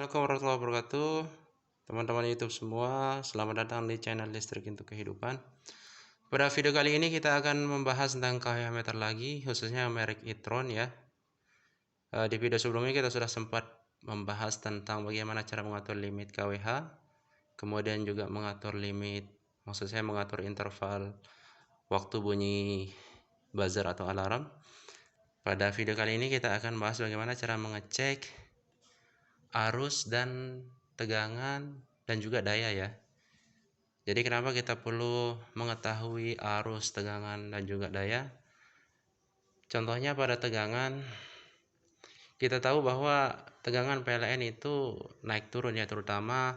Assalamualaikum warahmatullahi wabarakatuh. Teman-teman YouTube semua, selamat datang di channel Listrik untuk Kehidupan. Pada video kali ini kita akan membahas tentang KWH meter lagi, khususnya merek e-tron ya. Di video sebelumnya kita sudah sempat membahas tentang bagaimana cara mengatur limit KWH, kemudian juga mengatur limit, maksud saya mengatur interval waktu bunyi buzzer atau alarm. Pada video kali ini kita akan bahas bagaimana cara mengecek arus dan tegangan dan juga daya ya. Jadi kenapa kita perlu mengetahui arus, tegangan dan juga daya? Contohnya pada tegangan, kita tahu bahwa tegangan PLN itu naik turun ya, terutama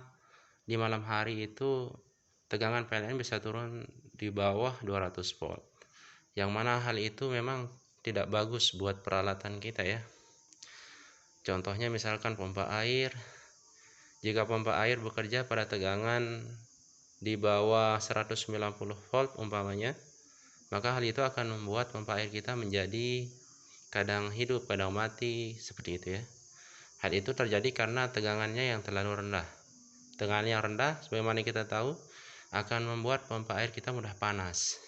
di malam hari itu tegangan PLN bisa turun di bawah 200 volt. Yang mana hal itu memang tidak bagus buat peralatan kita ya. Contohnya misalkan pompa air. Jika pompa air bekerja pada tegangan di bawah 190 volt umpamanya, maka hal itu akan membuat pompa air kita menjadi kadang hidup, kadang mati, seperti itu ya. Hal itu terjadi karena tegangannya yang terlalu rendah. Tegangan yang rendah, sebagaimana kita tahu, akan membuat pompa air kita mudah panas.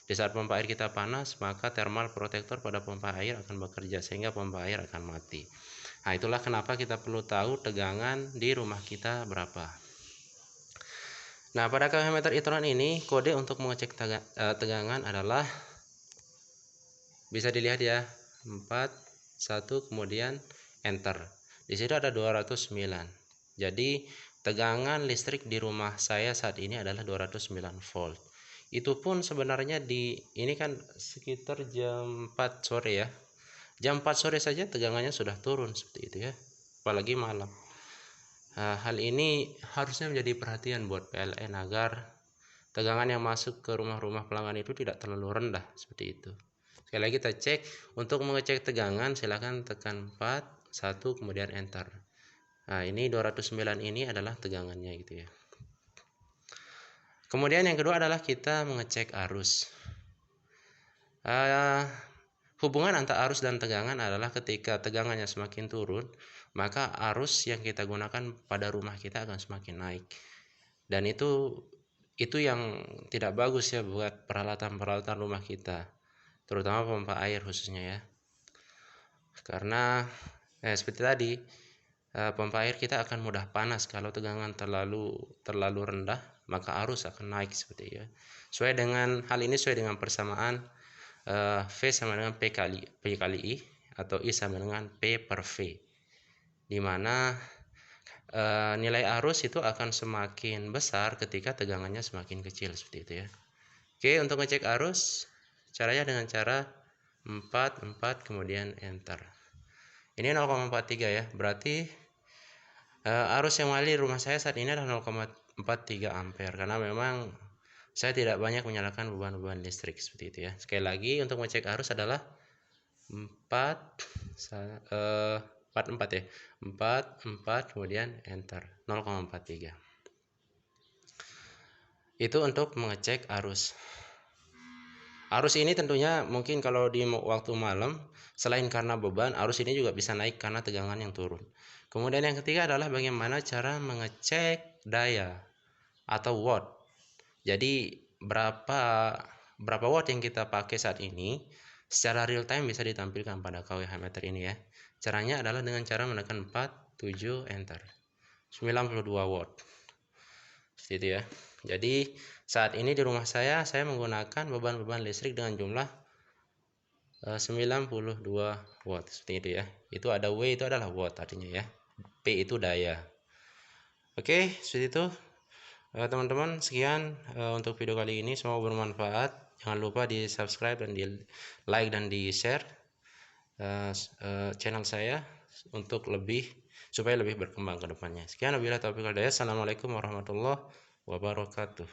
Di saat pompa air kita panas, maka thermal protector pada pompa air akan bekerja sehingga pompa air akan mati. Nah, itulah kenapa kita perlu tahu tegangan di rumah kita berapa. Nah, pada KWH meter e-tron ini, kode untuk mengecek tegangan adalah, bisa dilihat ya, 4, 1, kemudian enter. Di situ ada 209. Jadi, tegangan listrik di rumah saya saat ini adalah 209 volt. Itu pun sebenarnya ini kan sekitar jam 4 sore ya. Jam 4 sore saja tegangannya sudah turun seperti itu ya, apalagi malam. Hal ini harusnya menjadi perhatian buat PLN agar tegangan yang masuk ke rumah-rumah pelanggan itu tidak terlalu rendah seperti itu. Sekali lagi kita cek, untuk mengecek tegangan silakan tekan 4, 1, kemudian enter. Nah, ini 209 ini adalah tegangannya gitu ya. Kemudian yang kedua adalah kita mengecek arus. Hubungan antara arus dan tegangan adalah ketika tegangannya semakin turun, maka arus yang kita gunakan pada rumah kita akan semakin naik. Dan itu yang tidak bagus ya buat peralatan-peralatan rumah kita, terutama pompa air khususnya ya. Karena seperti tadi, pompa air kita akan mudah panas kalau tegangan terlalu rendah, maka arus akan naik seperti ya. Hal ini sesuai dengan persamaan V sama dengan P kali I, atau I sama dengan P per V, dimana nilai arus itu akan semakin besar ketika tegangannya semakin kecil seperti itu ya. Oke, untuk ngecek arus caranya dengan cara 4 kemudian enter. Ini 0,43 ya, berarti arus yang mengalir rumah saya saat ini adalah 0,43 ampere, karena memang saya tidak banyak menyalakan beban-beban listrik seperti itu ya. Sekali lagi, untuk mengecek arus adalah 4 ya. 4 kemudian enter 0,43. Itu untuk mengecek arus. Arus ini tentunya mungkin kalau di waktu malam, selain karena beban, arus ini juga bisa naik karena tegangan yang turun. Kemudian yang ketiga adalah bagaimana cara mengecek daya atau watt. Jadi berapa watt yang kita pakai saat ini secara real time bisa ditampilkan pada KWH meter ini ya. Caranya adalah dengan cara menekan 4, 7, enter. 92 watt. Seperti itu ya. Jadi saat ini di rumah saya menggunakan beban listrik dengan jumlah 92 watt. Seperti itu ya. Itu ada W, itu adalah watt artinya ya. P itu daya. Oke, seperti itu. Teman-teman, sekian untuk video kali ini, semoga bermanfaat. Jangan lupa di subscribe dan di like dan di share channel saya supaya lebih berkembang ke depannya. Sekian, wabillahi taufiq wal hidayah. Assalamualaikum warahmatullahi wabarakatuh.